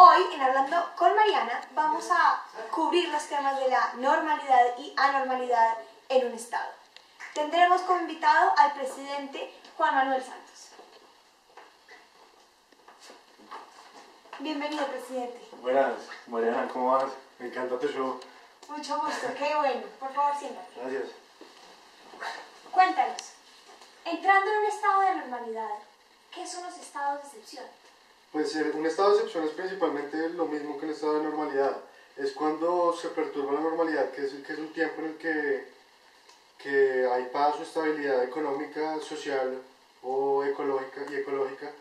Hoy, en Hablando con Mariana, vamos a cubrir los temas de la normalidad y anormalidad en un Estado. Tendremos como invitado al presidente Juan Manuel Santos. Bienvenido, presidente. Buenas, Mariana, ¿cómo vas? Me encanta tu show. Mucho gusto, qué bueno. Por favor, siéntate. Gracias. Cuéntanos, entrando en un estado de normalidad, ¿qué son los estados de excepción? Pues un estado de excepción es principalmente lo mismo que un estado de normalidad. Es cuando se perturba la normalidad, que es un tiempo en el que hay paz o estabilidad económica, social o ecológica.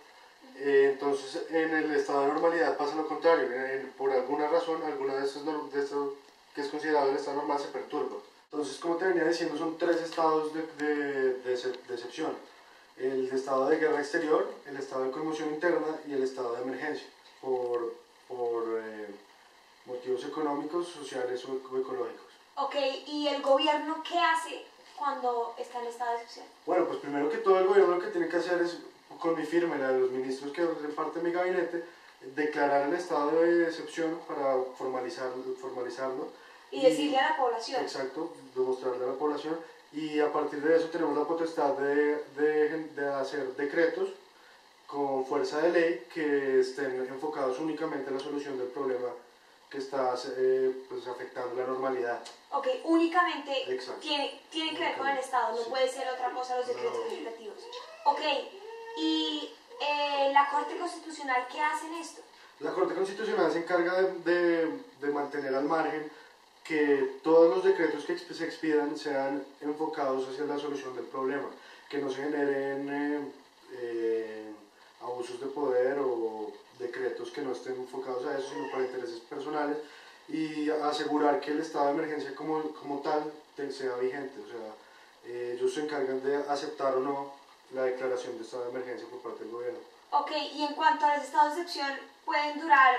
Entonces en el estado de normalidad pasa lo contrario. Por alguna razón, alguna de estos que es considerado el estado normal se perturba. Entonces, como te venía diciendo, son tres estados de excepción. El estado de guerra exterior, el estado de conmoción interna y el estado de emergencia, por motivos económicos, sociales o ecológicos. Ok, ¿y el gobierno qué hace cuando está en estado de excepción? Bueno, pues primero que todo el gobierno lo que tiene que hacer es, con mi firma y la de los ministros que hacen parte de mi gabinete, declarar el estado de excepción para formalizarlo. Y decirle a la población. Exacto, demostrarle a la población. Y a partir de eso tenemos la potestad de hacer decretos con fuerza de ley que estén enfocados únicamente en la solución del problema que está pues, afectando la normalidad. Ok, únicamente tiene que ver con el Estado, no sí. Puede ser otra cosa los decretos legislativos. Ok, ¿y la Corte Constitucional qué hace en esto? La Corte Constitucional se encarga de mantener al margen que todos los decretos que se expidan sean enfocados hacia la solución del problema, que no se generen abusos de poder o decretos que no estén enfocados a eso, sino para intereses personales, y asegurar que el estado de emergencia como tal sea vigente. O sea, ellos se encargan de aceptar o no la declaración de estado de emergencia por parte del gobierno. Ok, y en cuanto a los estados de excepción, ¿pueden durar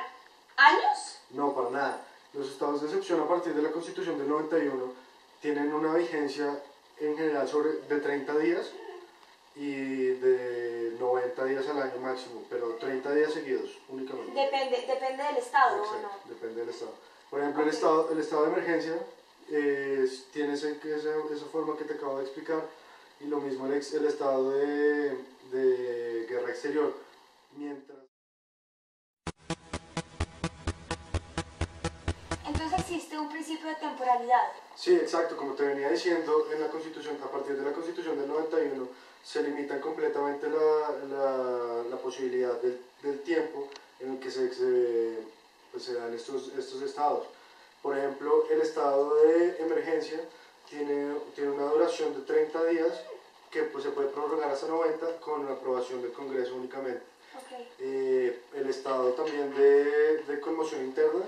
años? No, para nada. Los estados de excepción a partir de la Constitución del 91 tienen una vigencia en general de 30 días y de 90 días al año máximo, pero 30 días seguidos únicamente. Depende del estado. Exacto, ¿O no? depende del estado. Por ejemplo, Okay. el estado de emergencia tiene esa forma que te acabo de explicar, y lo mismo el estado de guerra exterior. Mientras Entonces existe un principio de temporalidad. Sí, exacto, como te venía diciendo, en la Constitución, a partir de la Constitución del 91, se limita completamente la posibilidad del tiempo en el que se dan estos estados. Por ejemplo, el estado de emergencia tiene una duración de 30 días que pues, se puede prorrogar hasta 90 con la aprobación del Congreso únicamente. Okay. El estado también de conmoción interna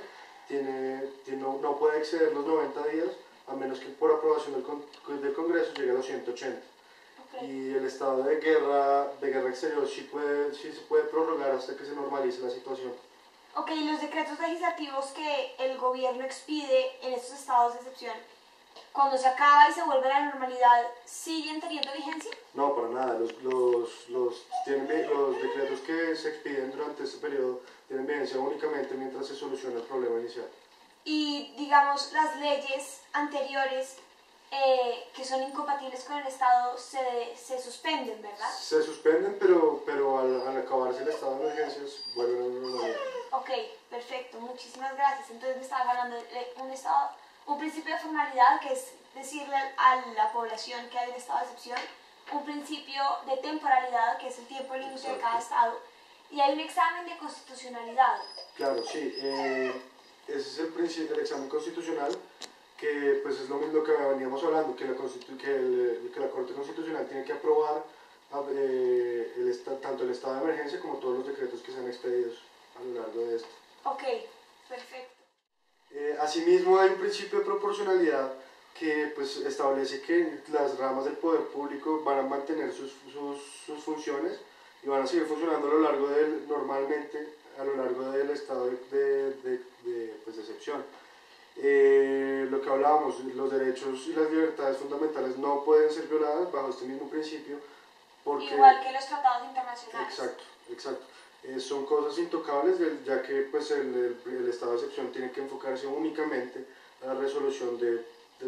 no puede exceder los 90 días, a menos que por aprobación del Congreso llegue a los 180. Okay. Y el estado de guerra exterior sí se puede prorrogar hasta que se normalice la situación. Ok, los decretos legislativos que el gobierno expide en estos estados de excepción, cuando se acaba y se vuelve a la normalidad, ¿siguen teniendo vigencia? No, para nada. Los decretos que se expiden durante este periodo tienen vigencia únicamente mientras se soluciona el problema inicial. Y, digamos, las leyes anteriores que son incompatibles con el Estado se suspenden, ¿verdad? Se suspenden, pero al acabarse el estado de emergencias vuelven a la normalidad. Ok, perfecto, muchísimas gracias. Entonces me estaba hablando de un principio de formalidad, que es decirle a la población que hay un estado de excepción, un principio de temporalidad, que es el tiempo límite de cada estado, y hay un examen de constitucionalidad. Claro, sí, ese es el principio del examen constitucional, que pues es lo mismo que veníamos hablando, que la Corte Constitucional tiene que aprobar tanto el estado de emergencia como todos los decretos que sean expedidos a lo largo de esto. Ok, perfecto. Asimismo hay un principio de proporcionalidad que pues, establece que las ramas del poder público van a mantener sus funciones y van a seguir funcionando normalmente a lo largo del estado de excepción. Lo que hablábamos, los derechos y las libertades fundamentales no pueden ser violadas bajo este mismo principio. Igual que los tratados internacionales. Exacto. son cosas intocables, ya que pues, el estado de excepción tiene que enfocarse únicamente a la resolución del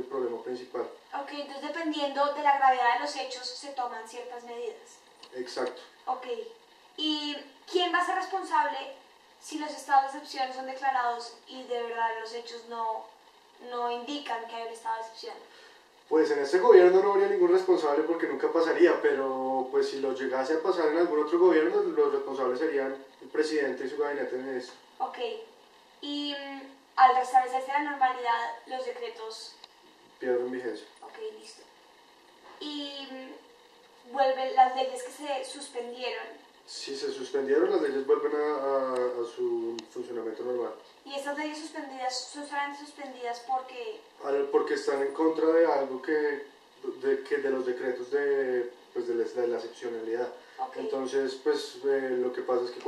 problema principal. Ok, entonces dependiendo de la gravedad de los hechos se toman ciertas medidas. Exacto. Ok, ¿y quién va a ser responsable si los estados de excepción son declarados y de verdad los hechos no indican que hay un estado de excepción? Pues en este gobierno no habría ningún responsable porque nunca pasaría, pero pues si lo llegase a pasar en algún otro gobierno, los responsables serían el presidente y su gabinete de ministros. Ok, y al restablecerse la normalidad, los decretos Pierden vigencia. ok, listo. Y vuelven las leyes que se suspendieron. Si se suspendieron, las leyes vuelven a su funcionamiento normal. Y estas leyes suspendidas son solamente suspendidas porque... Porque están en contra de algo de los decretos pues de la excepcionalidad. Okay. Entonces, pues lo que pasa es que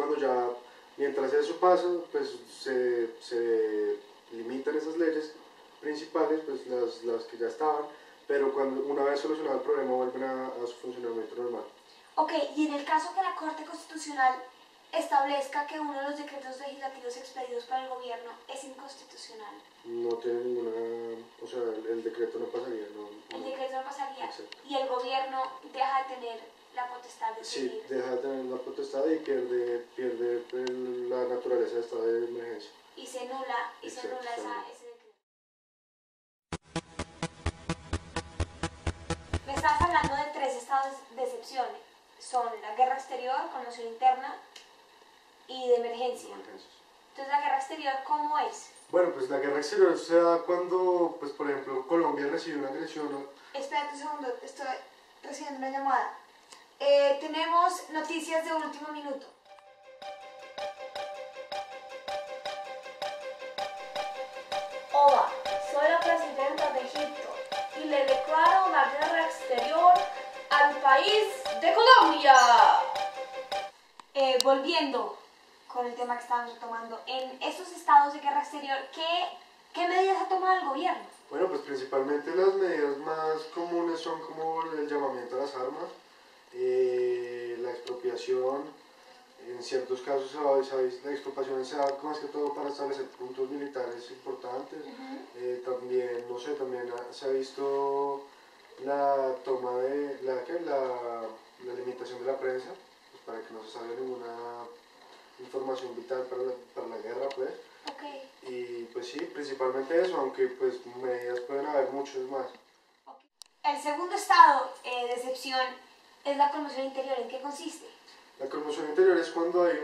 mientras eso pasa, pues se limitan esas leyes principales, pues las que ya estaban, pero una vez solucionado el problema vuelven a su funcionamiento normal. Ok, y en el caso que la Corte Constitucional establezca que uno de los decretos legislativos expedidos por el gobierno es inconstitucional. No tiene ninguna, o sea, el decreto no pasaría. El decreto no pasaría. Exacto. Y el gobierno deja de tener la potestad de Sí, seguir. deja de tener la potestad y pierde la naturaleza de estado de emergencia. Y se anula, ese decreto. Me estabas hablando de 3 estados de excepción. Son la guerra exterior, conmoción interna y de emergencia. Entonces, ¿la guerra exterior cómo es? Bueno, pues la guerra exterior se da cuando, pues por ejemplo, Colombia recibe una agresión, ¿no? Espérate un segundo, estoy recibiendo una llamada. Tenemos noticias de último minuto. Hola, soy la presidenta de Egipto y le declaro la guerra exterior al país de Colombia. Volviendo con el tema que estábamos retomando, en estos estados de guerra exterior, ¿qué medidas ha tomado el gobierno? Bueno, pues principalmente las medidas más comunes son como el llamamiento a las armas, la expropiación, en ciertos casos la expropiación se da más que todo para establecer puntos militares importantes. También, no sé, también se ha visto la toma de la limitación de la prensa, pues para que no se salga ninguna información vital para la guerra, pues. Okay. Y pues sí, principalmente eso, aunque pues medidas pueden haber muchas más. Okay. El segundo estado de excepción es la conmoción interior. ¿En qué consiste? La conmoción interior es cuando hay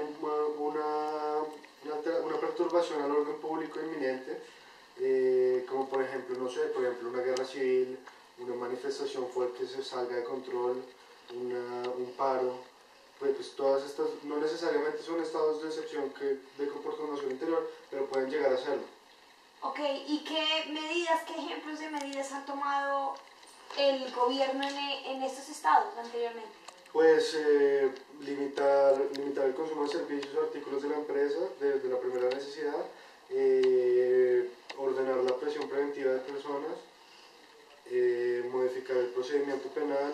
una perturbación al orden público inminente, como por ejemplo, no sé, por ejemplo una guerra civil, una manifestación fuerte que se salga de control, un paro. Pues todas estas no necesariamente son estados de excepción por conmoción interior, pero pueden llegar a serlo. Ok, ¿y qué ejemplos de medidas ha tomado el gobierno en estos estados anteriormente? Pues limitar el consumo de servicios o artículos de la empresa, de la primera necesidad, ordenar la prisión preventiva de personas, modificar el procedimiento penal.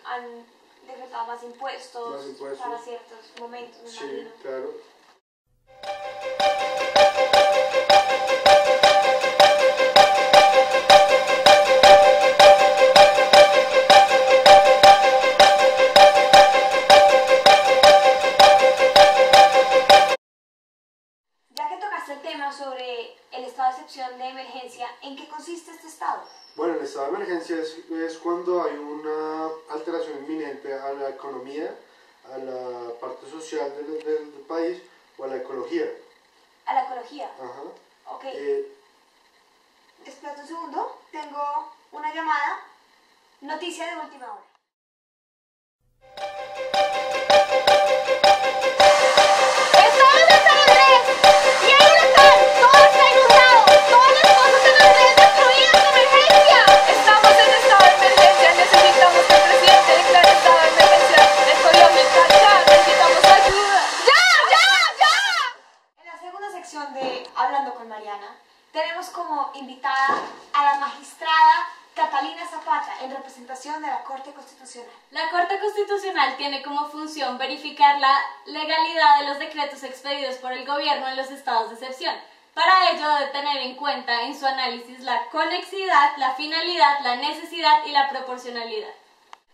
Han decretado más impuestos para ciertos momentos, me imagino. Sí, claro. Ya que tocaste el tema sobre el estado de excepción de emergencia, ¿en qué consiste este estado? Bueno, el estado de emergencia es cuando hay una alteración inminente a la economía, a la parte social del país o a la ecología. ¿A la ecología? Ajá. Ok. Espera un segundo, tengo una llamada. Noticia de última hora. Hablando con Mariana, tenemos como invitada a la magistrada Catalina Zapata en representación de la Corte Constitucional. La Corte Constitucional Constitucional tiene como función verificar la legalidad de los decretos expedidos por el gobierno en los estados de excepción. Para ello debe tener en cuenta en su análisis la conexidad, la finalidad, la necesidad y la proporcionalidad.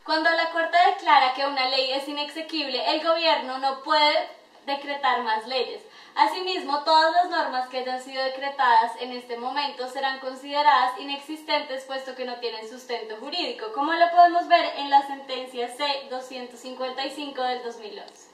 Cuando la Corte declara que una ley es inexequible, el gobierno no puede decretar más leyes. Asimismo, todas las normas que hayan sido decretadas en este momento serán consideradas inexistentes puesto que no tienen sustento jurídico, como lo podemos ver en la sentencia C-255 del 2011.